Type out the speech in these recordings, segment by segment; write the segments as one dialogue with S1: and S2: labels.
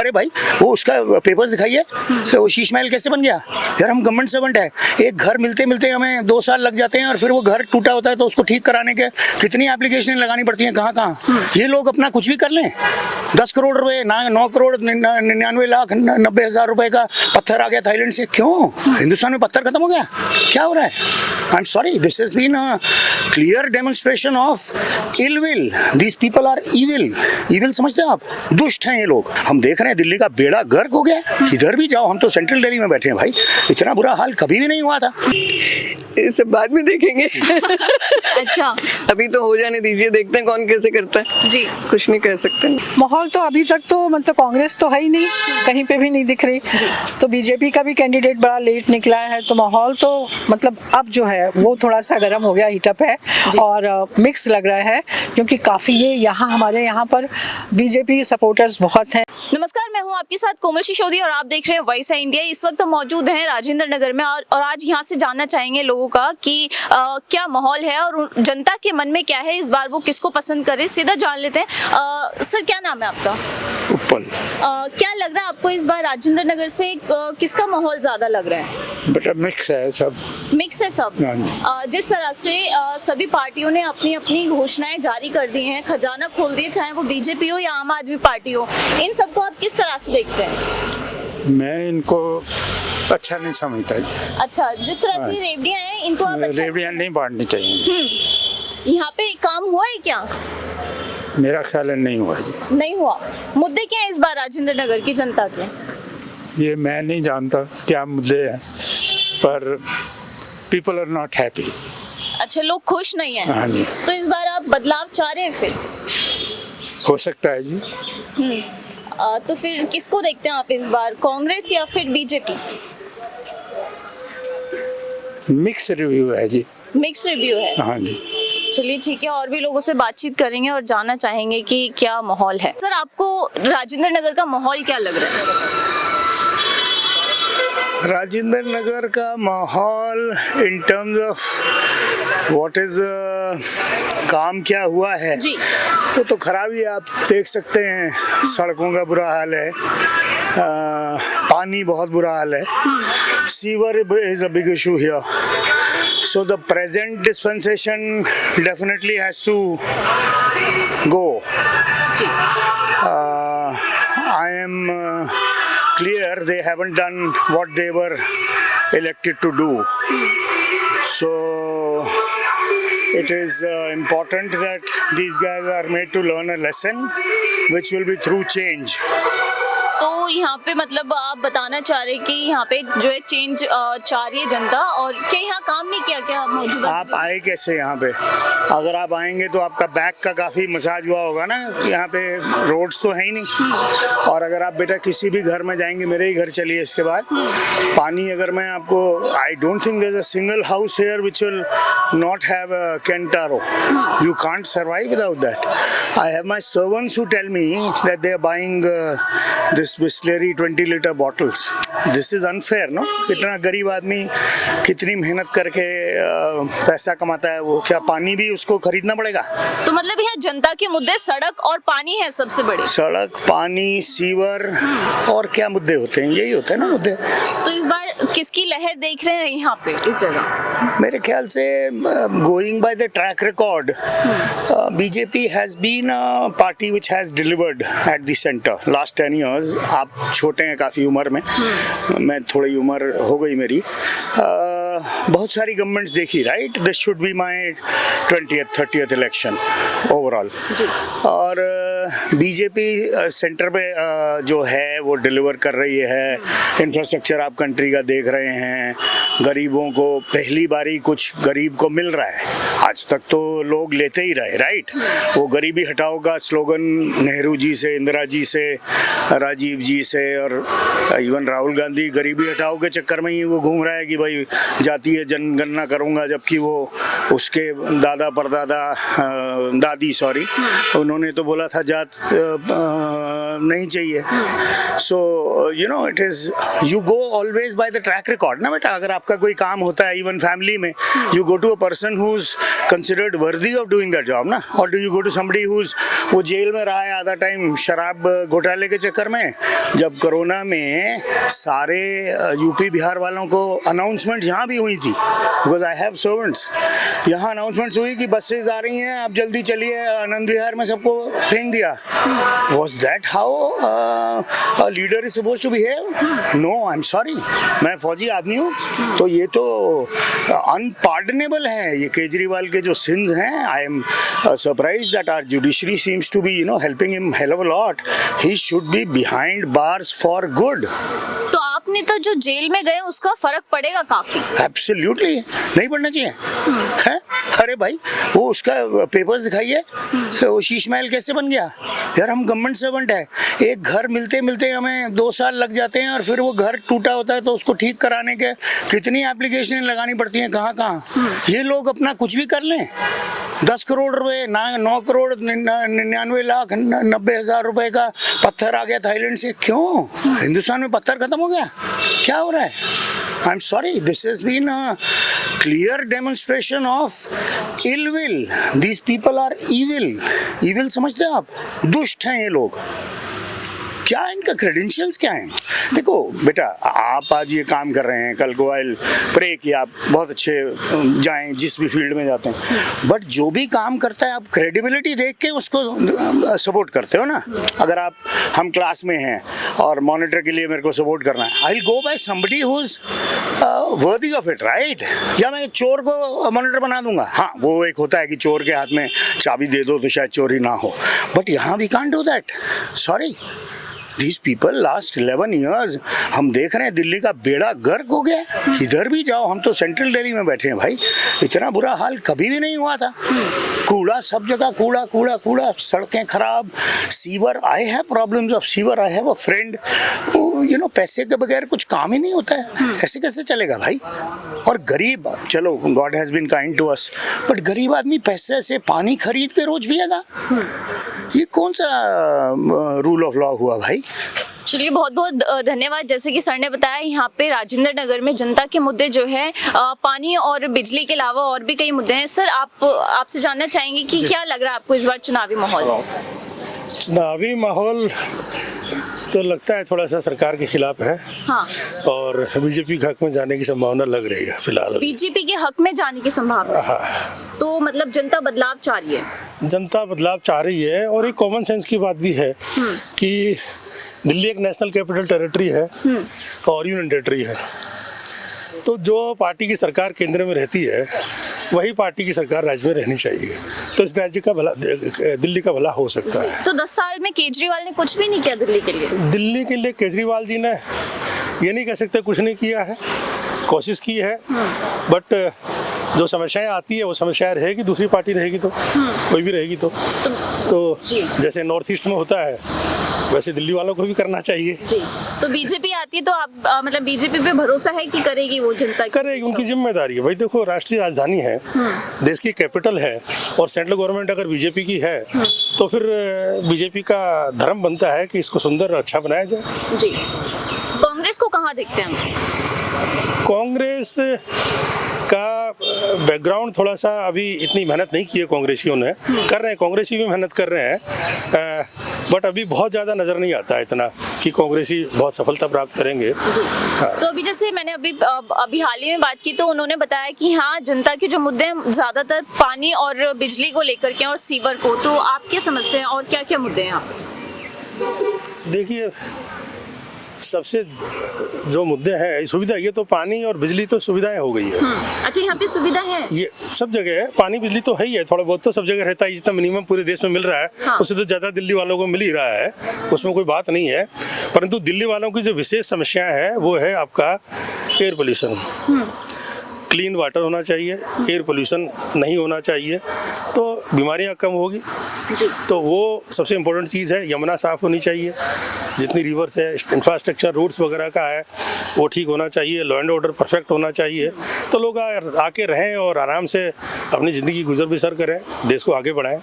S1: करे भाई, वो उसका पेपर्स दिखाइए कि वो शीश महल कैसे बन गया। यार हम गवर्नमेंट सर्वेंट है, एक घर मिलते मिलते हमें 2 साल लग जाते हैं और फिर वो घर टूटा होता है तो उसको ठीक कराने के कितनी एप्लीकेशन लगानी पड़ती हैं, कहाँ कहाँ। ये लोग अपना कुछ भी कर लें, 10 करोड़ रुपए 9 करोड़ 99 लाख 90 हज़ार रुपए का पत्थर आ गया थाईलैंड से। क्यों? हिंदुस्तान में पत्थर खत्म हो गया? क्या हो रहा है? I am sorry, this has been a clear demonstration of ill will. These people are evil. Evil समझते हैं आप? दुष्ट हैं ये लोग। हम देख रहे हैं दिल्ली का बेड़ा गर्क हो गया, इधर भी जाओ, हम तो सेंट्रल दिल्ली में बैठे हैं भाई, इतना बुरा हाल कभी भी नहीं हुआ था।
S2: ये सब बाद में देखेंगे।
S3: अच्छा,
S2: अभी तो हो जाने दीजिए, देखते हैं कौन कैसे करता है
S3: जी।
S2: कुछ नहीं कह सकते।
S4: माहौल तो अभी तक तो मतलब कांग्रेस तो है ही नहीं, कहीं पे भी नहीं दिख रही। तो बीजेपी का भी कैंडिडेट बड़ा लेट निकला है, तो माहौल तो मतलब अब जो है वो थोड़ा सा गर्म हो गया, हीटअप है और मिक्स लग रहा है, क्योंकि काफ़ी ये यहाँ हमारे यहाँ पर बीजेपी सपोर्टर्स बहुत हैं।
S3: नमस्कार, मैं हूँ आपके साथ कोमल सिसोदिया और आप देख रहे हैं वॉइस ऑफ इंडिया। इस वक्त हम मौजूद हैं राजेंद्र नगर में और आज यहाँ से जानना चाहेंगे लोगों का कि क्या माहौल है और जनता के मन में क्या है, इस बार वो किसको पसंद करे। सीधा जान लेते हैं। सर, क्या नाम है आपका?
S5: उत्पल।
S3: क्या लग रहा है आपको इस बार राजेंद्र नगर से किसका माहौल ज्यादा लग रहा है?
S5: बेटा मिक्स है सब।
S3: मिक्स है सब। जिस तरह से सभी पार्टियों ने अपनी अपनी घोषणाएं जारी कर दी हैं, खजाना खोल दिए, चाहे वो बीजेपी हो या आम आदमी पार्टी हो, इन सबको आप किस तरह से देखते हैं?
S5: मैं इनको अच्छा नहीं समझता।
S3: अच्छा, जिस तरह से रेवड़ियां हैं इनको आप अच्छा
S5: रेवड़ियां नहीं बांटनी चाहिए।
S3: यहाँ पे काम हुआ है क्या?
S5: मेरा ख्याल है नहीं हुआ जी।
S3: नहीं हुआ। मुद्दे क्या है इस बार राजेंद्र नगर की जनता के?
S5: ये मैं नहीं जानता क्या मुद्दे हैं, पर पीपल आर नॉट हैप्पी।
S3: अच्छा, लोग खुश नहीं है।
S5: हाँ जी।
S3: तो इस बार आप बदलाव चाह रहे हैं फिर?
S5: हो सकता है जी।
S3: तो फिर किसको देखते हैं आप इस बार, कांग्रेस या फिर बीजेपी?
S5: मिक्स रिव्यू है जी।
S3: मिक्स रिव्यू है।
S5: हाँ जी।
S3: चलिए ठीक है, और भी लोगों से बातचीत करेंगे और जानना चाहेंगे कि क्या माहौल है। सर, आपको राजेंद्र नगर का माहौल क्या लग रहा है?
S1: राजेंद्र नगर का माहौल in terms of what is काम क्या हुआ है
S3: जी।
S1: वो तो खराब ही आप देख सकते हैं। सड़कों का बुरा हाल है, पानी बहुत बुरा हाल है, sewer is a big issue here. So the present dispensation definitely has to go. I am clear they haven't done what they were elected to do. So it is important that these guys are made to learn a lesson which will be through change.
S3: तो यहाँ पे मतलब आप बताना चाह रहे हैं कि यहाँ पे जो है चेंज चाह रही है जनता, और क्या यहाँ काम नहीं किया क्या मौजूदा?
S1: आप आए कैसे यहाँ पे? अगर आप आएंगे तो आपका बैक का काफ़ी मसाज हुआ होगा ना। यहाँ पे रोड्स तो है ही नहीं। और अगर आप बेटा किसी भी घर में जाएंगे, मेरे ही घर चलिए इसके बाद, पानी अगर मैं आपको, I don't think there is a single house here which will not have a container. You can't survive without that. I have my servants who tell me that they are buying this Bisleri 20 litre bottles. This is unfair no. इतना गरीब आदमी कितनी मेहनत करके पैसा कमाता है, वो क्या पानी भी उसको खरीदना पड़ेगा?
S3: तो मतलब यहाँ जनता के मुद्दे सड़क और पानी है सबसे बड़े।
S1: सड़क, पानी, सीवर, और क्या मुद्दे होते हैं? यही होते हैं ना मुद्दे।
S3: तो इस बार किसकी लहर देख रहे हैं यहाँ पे इस जगह?
S1: मेरे ख्याल से going by the track record, BJP has been a party which has delivered at the centre last 10 years. आप छोटे हैं काफ़ी उम्र में, मैं थोड़ी उम्र हो गई मेरी। बहुत सारी गवर्नमेंट्स देखी, right? This should be my 20th 30th election overall. और बीजेपी सेंटर पे जो है वो डिलीवर कर रही है। इंफ्रास्ट्रक्चर आप कंट्री का देख रहे हैं, गरीबों को पहली बारी कुछ गरीब को मिल रहा है। आज तक तो लोग लेते ही रहे, राइट? वो गरीबी हटाओ का स्लोगन नेहरू जी से, इंदिरा जी से, राजीव जी से, और इवन राहुल गांधी गरीबी हटाओ के चक्कर में ही वो घूम रहा है कि भाई जातीय जनगणना करूंगा, जबकि वो उसके दादा परदादा दादी उन्होंने तो बोला था जात नहीं चाहिए। So you know it is, you go always by the track record ना बेटा। अगर आपका कोई काम होता है इवन फैमिली में, you go to a person who is considered worthy of doing that job ना, और do you go to somebody who is, वो जेल में रहा है आधा टाइम शराब घोटाले के चक्कर में, जब कोरोना में सारे यूपी बिहार वालों को अनाउंसमेंट यहाँ भी हुई थी, बिकॉज आई हैव सर्वेंट्स, यहाँ अनाउंसमेंट्स हुई कि बसेज आ रही हैं, आप जल्दी चलिए, आनंद विहार में सबको फेंक दिया। Was that how a leader is supposed to behave? No, I am sorry, मैं फौजी आदमी हूँ, तो ये तो अनपार्डनेबल है ये केजरीवाल के जो सिंस हैं। I am surprised that our judiciary seems to be helping him hell of a lot. He should be behind bars for good.
S3: तो आपने तो जो जेल में गए उसका फर्क पड़ेगा काफी।
S1: एब्सोल्युटली नहीं पढ़ना चाहिए है। अरे भाई वो उसका पेपर्स दिखाइए, वो शीश महल कैसे बन गया यार। हम गवर्नमेंट सर्वेंट है, एक घर मिलते मिलते हमें 2 साल लग जाते हैं और फिर वो घर टूटा होता है तो उसको ठीक कराने के कितनी एप्लीकेशन लगानी पड़ती हैं, कहाँ। ये लोग अपना कुछ भी कर लें, 10 करोड़ रुपए, 9 करोड़ 99 लाख 90,000 रुपए का पत्थर आ गया थाईलैंड से। क्यों? हिंदुस्तान में पत्थर खत्म हो गया? क्या हो रहा है? I am sorry, this has been a clear demonstration of ill will. These people are evil. Evil समझते हैं आप? दुष्ट हैं ये लोग। क्या इनका क्रेडेंशियल्स क्या हैं? देखो बेटा, आप आज ये काम कर रहे हैं, कल को आई प्रे कि आप बहुत अच्छे जाएं जिस भी फील्ड में जाते हैं, बट जो भी काम करता है आप क्रेडिबिलिटी देख के उसको सपोर्ट करते हो ना। अगर हम क्लास में हैं और मॉनिटर के लिए मेरे को सपोर्ट करना है, I will go by somebody who is worthy of it, right? या मैं चोर को मॉनिटर बना दूंगा? हाँ, वो एक होता है कि चोर के हाथ में चाबी दे दो तो शायद चोरी ना हो, बट यहाँ we can't do that. Sorry, These people last 11 years हम देख रहे हैं दिल्ली का बेड़ा गर्क हो गया। इधर भी जाओ, हम तो सेंट्रल दिल्ली में बैठे हैं भाई, इतना बुरा हाल कभी भी नहीं हुआ था। कूड़ा सब जगह, कूड़ा कूड़ा कूड़ा, सड़कें खराब, sewer. I have problems of sewer. I have a friend, पैसे के बगैर कुछ काम ही नहीं होता है। ऐसे कैसे चलेगा भाई? और गरीब, चलो God has been kind to us, but गरीब आदमी पैसे से पानी खरीद के रोज पिएगा? ये कौन सा रूल ऑफ लॉ हुआ भाई?
S3: चलिए, बहुत बहुत धन्यवाद। जैसे कि सर ने बताया, यहाँ पे राजेंद्र नगर में जनता के मुद्दे जो है पानी और बिजली के अलावा और भी कई मुद्दे हैं। सर, आपसे जानना चाहेंगे कि क्या लग रहा है आपको इस बार चुनावी माहौल?
S6: चुनावी माहौल तो लगता है थोड़ा सा सरकार के खिलाफ है।
S3: हाँ।
S6: और बीजेपी के हक में जाने की संभावना लग रही है फिलहाल।
S3: बीजेपी के हक में जाने की संभावना?
S6: हाँ।
S3: तो मतलब जनता बदलाव चाह रही है? जनता
S6: बदलाव चाह रही है, और एक कॉमन सेंस की बात भी है कि दिल्ली एक नेशनल कैपिटल टेरिटरी है और यूनियन टेरिटरी है, तो जो पार्टी की सरकार केंद्र में रहती है वही पार्टी की सरकार राज्य में रहनी चाहिए, तो इस राज्य का भला, दिल्ली का भला हो सकता है।
S3: तो 10 साल में केजरीवाल ने कुछ भी नहीं किया दिल्ली के लिए?
S6: दिल्ली के लिए केजरीवाल जी ने ये नहीं कह सकते कुछ नहीं किया है, कोशिश की है, बट जो समस्याएं आती है वो समस्याएं रहेगी, दूसरी पार्टी रहेगी तो कोई भी रहेगी तो जैसे नॉर्थ ईस्ट में होता है वैसे दिल्ली वालों को भी करना चाहिए जी।
S3: तो बीजेपी आती है तो आप मतलब बीजेपी पे भरोसा है कि करेगी वो जनता?
S6: करेगी, उनकी जिम्मेदारी है भाई। देखो, राष्ट्रीय राजधानी है, देश की कैपिटल है, और सेंट्रल गवर्नमेंट अगर बीजेपी की है तो फिर बीजेपी का धर्म बनता है कि इसको सुंदर और अच्छा बनाया जाए
S3: जी। कांग्रेस को कहाँ देखते हैं?
S6: कांग्रेस का बैकग्राउंड थोड़ा सा अभी इतनी मेहनत नहीं की है कांग्रेसियों ने, कर रहे हैं, कांग्रेसी भी मेहनत कर रहे हैं, बट अभी बहुत ज़्यादा नज़र नहीं आता है इतना कि कांग्रेसी बहुत सफलता प्राप्त करेंगे।
S3: हाँ। तो अभी जैसे मैंने अभी हाल ही में बात की तो उन्होंने बताया कि हाँ, जनता के जो मुद्दे हैं ज़्यादातर पानी और बिजली को लेकर के और सीवर को, तो आप क्या समझते हैं और क्या क्या मुद्दे हैं यहाँ पे?
S6: देखिए, सबसे जो मुद्दे हैं सुविधा, ये तो पानी और बिजली तो सुविधाएं हो गई है।
S3: अच्छा, यहाँ पे सुविधा है? ये
S6: सब जगह है, पानी बिजली तो है ही है, थोड़ा बहुत तो सब जगह रहता है, जितना मिनिमम पूरे देश में मिल रहा है हाँ। उससे तो ज़्यादा दिल्ली वालों को मिल ही रहा है, उसमें कोई बात नहीं है। परंतु दिल्ली वालों की जो विशेष समस्या है वो है आपका एयर पोल्यूशन। क्लीन वाटर होना चाहिए, एयर पोल्यूशन नहीं होना चाहिए, तो बीमारियां कम होगी जी। तो वो सबसे इम्पोर्टेंट चीज़ है। यमुना साफ़ होनी चाहिए, जितनी रिवर्स है, इंफ्रास्ट्रक्चर रोड्स वगैरह का है वो ठीक होना चाहिए, लॉ एंड ऑर्डर परफेक्ट होना चाहिए, तो लोग आके रहें और आराम से अपनी ज़िंदगी गुजर बसर करें, देश को आगे बढ़ाएं।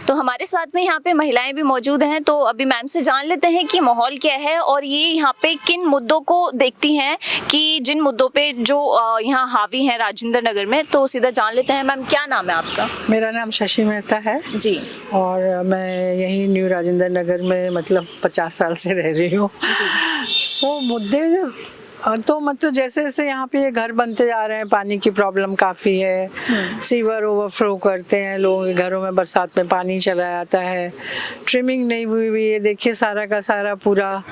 S3: तो हमारे साथ में यहाँ पे महिलाएं भी मौजूद हैं, तो अभी मैम से जान लेते हैं कि माहौल क्या है और ये यहाँ पे किन मुद्दों को देखती हैं, कि जिन मुद्दों पे जो यहाँ हावी हैं राजेंद्र नगर में। तो सीधा जान लेते हैं। मैम क्या नाम है आपका?
S4: मेरा नाम शशि मेहता है
S3: जी।
S4: और मैं यही न्यू राजेंद्र नगर में मतलब 50 साल से रह रही हूँ। सो मुद्दे तो मतलब जैसे जैसे यहाँ पे ये घर बनते जा रहे हैं, पानी की प्रॉब्लम काफ़ी है, सीवर ओवरफ्लो करते हैं, लोगों के घरों में बरसात में पानी चला जाता है, ट्रिमिंग नहीं हुई हुई है, देखिए सारा का सारा पूरा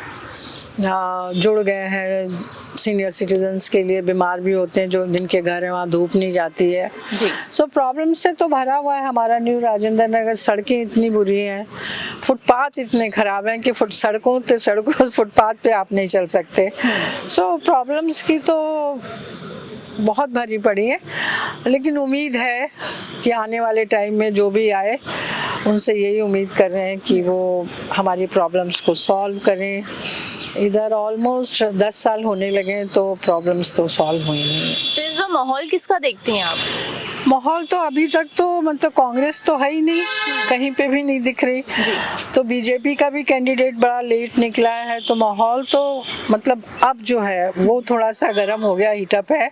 S4: जुड़ गए हैं। सीनियर सिटीजन्स के लिए बीमार भी होते हैं जो जिनके घर है, वहाँ धूप नहीं जाती है।
S3: जी।
S4: सो प्रॉब्लम से तो भरा हुआ है हमारा न्यू राजेंद्र नगर। सड़कें इतनी बुरी हैं, फुटपाथ इतने ख़राब हैं कि सड़कों फुटपाथ पे आप नहीं चल सकते। सो प्रॉब्लम्स की तो बहुत भरी पड़ी है, लेकिन उम्मीद है कि आने वाले टाइम में जो भी आए उनसे यही उम्मीद कर रहे हैं कि वो हमारी प्रॉब्लम्स को सॉल्व करें। इधर ऑलमोस्ट 10 साल होने लगे तो प्रॉब्लम्स तो सॉल्व हुई नहीं।
S3: तो इस बार माहौल किसका देखती हैं आप?
S4: माहौल तो अभी तक तो मतलब कांग्रेस तो है ही नहीं, कहीं पे भी नहीं दिख रही। तो बीजेपी का भी कैंडिडेट बड़ा लेट निकला है, तो माहौल तो मतलब अब जो है वो थोड़ा सा गर्म हो गया, हीटअप है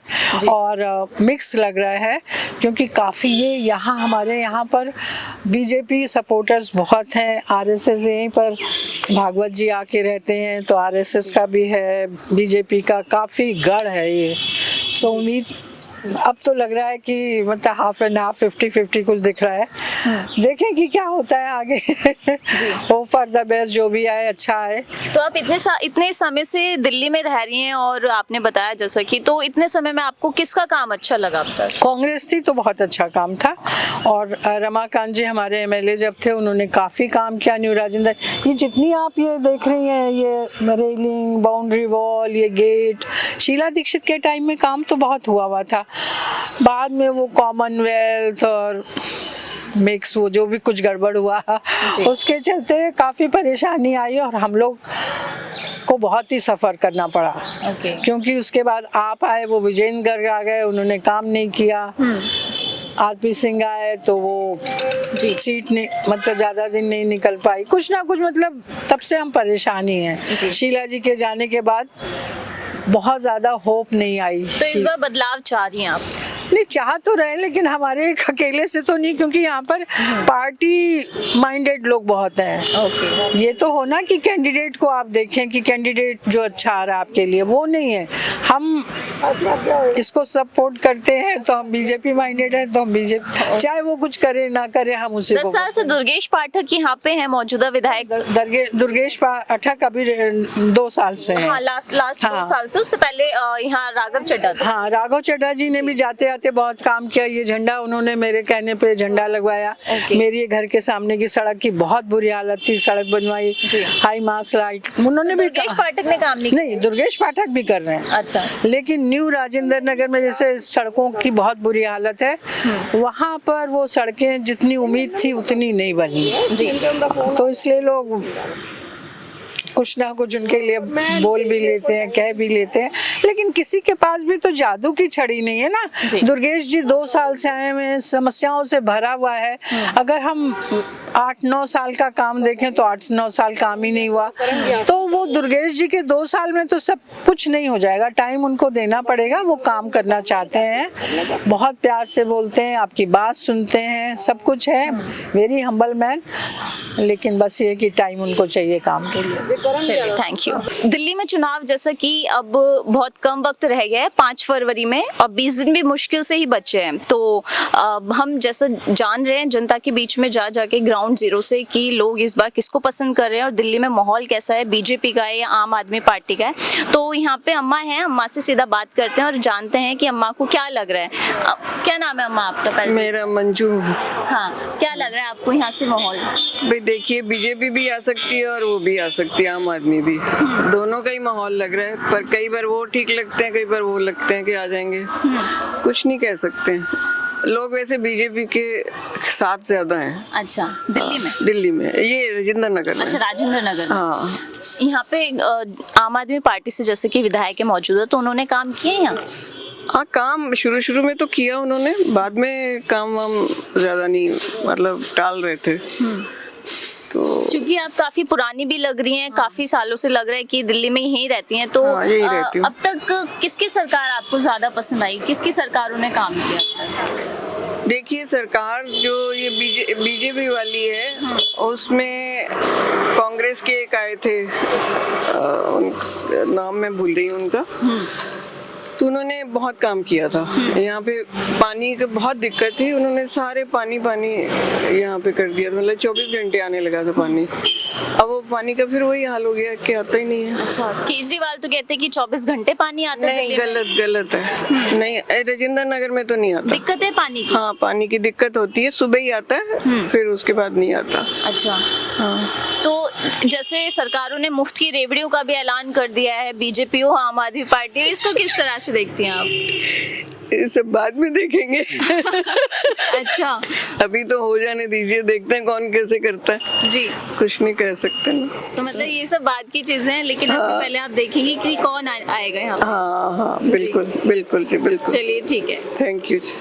S4: और मिक्स लग रहा है, क्योंकि काफ़ी ये यहाँ हमारे यहाँ पर बीजेपी सपोर्टर्स बहुत हैं। आरएसएस यहीं पर भागवत जी आके रहते हैं, तो आरएसएस का भी है, बीजेपी का काफ़ी गढ़ है ये। सो उम्मीद अब तो लग रहा है कि मतलब हाफ एंड हाफ 50-50 कुछ दिख रहा है। देखें कि क्या होता है आगे। होप फॉर द बेस्ट, जो भी आए अच्छा आए।
S3: तो आप इतने समय से दिल्ली में रह रही हैं और आपने बताया जैसा कि, तो इतने समय में आपको किसका काम अच्छा लगा अब तक?
S4: कांग्रेस थी तो बहुत अच्छा काम था, और रमाकांत जी हमारे एमएलए जब थे उन्होंने काफ़ी काम किया न्यू राजेंद्र। ये जितनी आप ये देख रही हैं, ये रेलिंग, बाउंड्री वॉल, ये गेट, शीला दीक्षित के टाइम में काम तो बहुत हुआ था। बाद में वो कॉमनवेल्थ और मिक्स वो जो भी कुछ गड़बड़ हुआ, उसके चलते काफ़ी परेशानी आई और हम लोग को बहुत ही सफ़र करना पड़ा। क्योंकि उसके बाद आप आए, वो विजेंद्र गर्ग आ गए, उन्होंने काम नहीं किया। आरपी सिंह आए तो वो सीट नहीं मतलब ज़्यादा दिन नहीं निकल पाई, कुछ ना कुछ मतलब तब से हम परेशान ही हैं। शीला जी के जाने के बाद बहुत ज़्यादा होप नहीं आई।
S3: तो इस बार बदलाव चाह रही हैं आप?
S4: नहीं, चाह तो रहे, लेकिन हमारे एक अकेले से तो नहीं, क्योंकि यहाँ पर पार्टी माइंडेड लोग बहुत हैं। ये तो हो ना कि कैंडिडेट को आप देखें कि कैंडिडेट जो अच्छा आ रहा है आपके लिए, वो नहीं है। हम इसको सपोर्ट करते हैं तो हम बीजेपी माइंडेड है, तो हम बीजेपी, चाहे वो कुछ करे ना करे, हम उसे
S3: 10 साल से दुर्गेश पाठक यहाँ पे है, मौजूदा विधायक।
S4: दुर्गेश पाठक अभी 2 साल से है।
S3: हाँ, लास्ट 2 साल से। उससे पहले यहाँ राघव चड्ढा थे।
S4: हाँ, राघव चड्ढा जी ने भी जाते आते बहुत काम किया। ये झंडा उन्होंने मेरे कहने पे झंडा लगवाया। मेरी घर के सामने की सड़क की बहुत बुरी हालत थी, सड़क बनवाई, हाई मास लाइट उन्होंने भी।
S3: दुर्गेश पाठक ने काम
S4: नहीं, दुर्गेश पाठक भी कर रहे हैं।
S3: अच्छा। लेकिन
S4: न्यू राजेंद्र नगर में जैसे सड़कों की बहुत बुरी हालत है, वहाँ पर वो सड़कें जितनी उम्मीद थी उतनी नहीं बनी जी। तो इसलिए लोग कुछ ना कुछ उनके लिए बोल भी लेते हैं, कह भी लेते हैं, लेकिन किसी के पास भी तो जादू की छड़ी नहीं है ना। दुर्गेश जी 2 साल से आए हुए हैं, समस्याओं से भरा हुआ है। अगर हम 8-9 साल का काम देखें तो 8-9 साल काम ही नहीं हुआ, तो वो दुर्गेश जी के 2 साल में तो सब कुछ नहीं हो जाएगा। टाइम उनको देना पड़ेगा, वो काम करना चाहते हैं, बहुत प्यार से बोलते हैं, आपकी बात सुनते हैं, सब कुछ है, वेरी हम्बल मैन। लेकिन बस ये कि टाइम उनको चाहिए काम के लिए।
S3: चलिए, थैंक यू। दिल्ली में चुनाव जैसा कि अब बहुत कम वक्त रह गया है, 5 फरवरी में, और 20 दिन भी मुश्किल से ही बचे हैं। तो हम जैसा जान रहे हैं जनता के बीच में जा जाके ग्राउंड जीरो से कि लोग इस बार किसको पसंद कर रहे हैं और दिल्ली में माहौल कैसा है, बीजेपी का है या आम आदमी पार्टी का है। तो यहाँ पे अम्मा हैं, अम्मा से सीधा बात करते हैं और जानते हैं कि अम्मा को क्या लग रहा है। क्या नाम है अम्मा आपका? पहले
S2: मेरा मंजू।
S3: हाँ, क्या लग रहा है आपको यहाँ से माहौल?
S2: भाई देखिए, बीजेपी भी आ सकती है और वो भी आ सकती है, आम आदमी भी, दोनों का ही माहौल लग रहा है। पर कई बार वो ठीक लगते हैं, कई बार वो लगते हैं कि आ जाएंगे, कुछ नहीं कह सकते। लोग वैसे बीजेपी के साथ ज्यादा हैं।
S3: अच्छा, दिल्ली में?
S2: दिल्ली में, ये राजेंद्र नगर में।
S3: अच्छा, राजेंद्र नगर में।
S2: हाँ,
S3: यहाँ पे आम आदमी पार्टी से जैसे कि विधायक मौजूद है, तो उन्होंने काम किए यहाँ?
S2: हाँ, काम शुरू में तो किया उन्होंने, बाद में काम वाम ज्यादा नहीं, मतलब टाल रहे थे। तो
S3: क्योंकि आप काफी पुरानी भी लग रही हैं, काफी सालों से लग रहा है कि दिल्ली में यहीं रहती हैं, तो
S2: हाँ, यहीं रहती हूँ।
S3: अब तक किसकी सरकार आपको ज्यादा पसंद आई, किसकी सरकारों ने काम किया अब तक?
S2: देखिए, सरकार जो ये बीजेपी वाली है, उसमें कांग्रेस के एक आए थे, नाम मैं भूल रही हूँ उनका, तो उन्होंने बहुत काम किया था। यहाँ पे पानी की बहुत दिक्कत थी, उन्होंने सारे पानी यहाँ पे कर दिया था, मतलब 24 घंटे आने लगा था पानी। अब वो पानी का फिर वही हाल हो गया कि आता ही नहीं है।
S3: अच्छा, केजरीवाल तो कहते हैं कि 24 घंटे पानी आता है
S2: नहीं,
S3: दिल्ली में।
S2: गलत है। नहीं, राजेंद्र नगर में तो नहीं आता।
S3: दिक्कत है पानी की?
S2: हाँ, पानी की दिक्कत होती है, सुबह ही आता है, फिर उसके बाद नहीं आता।
S3: अच्छा,
S2: हाँ।
S3: तो जैसे सरकारों ने मुफ्त की रेवड़ियों का भी ऐलान कर दिया है, बीजेपी हो आम आदमी पार्टी हो, इसको किस तरह से देखती हैं आप?
S2: ये सब बाद में देखेंगे।
S3: अच्छा,
S2: अभी तो हो जाने दीजिए, देखते हैं कौन कैसे करता है।
S3: जी,
S2: कुछ नहीं कह सकते ना।
S3: तो मतलब ये सब बाद की चीजें हैं, लेकिन अभी पहले आप देखेंगे कि कौन आएगा यहाँ पे।
S2: हाँ हाँ, बिल्कुल बिल्कुल जी, बिल्कुल।
S3: चलिए, ठीक है।
S2: Thank you ji.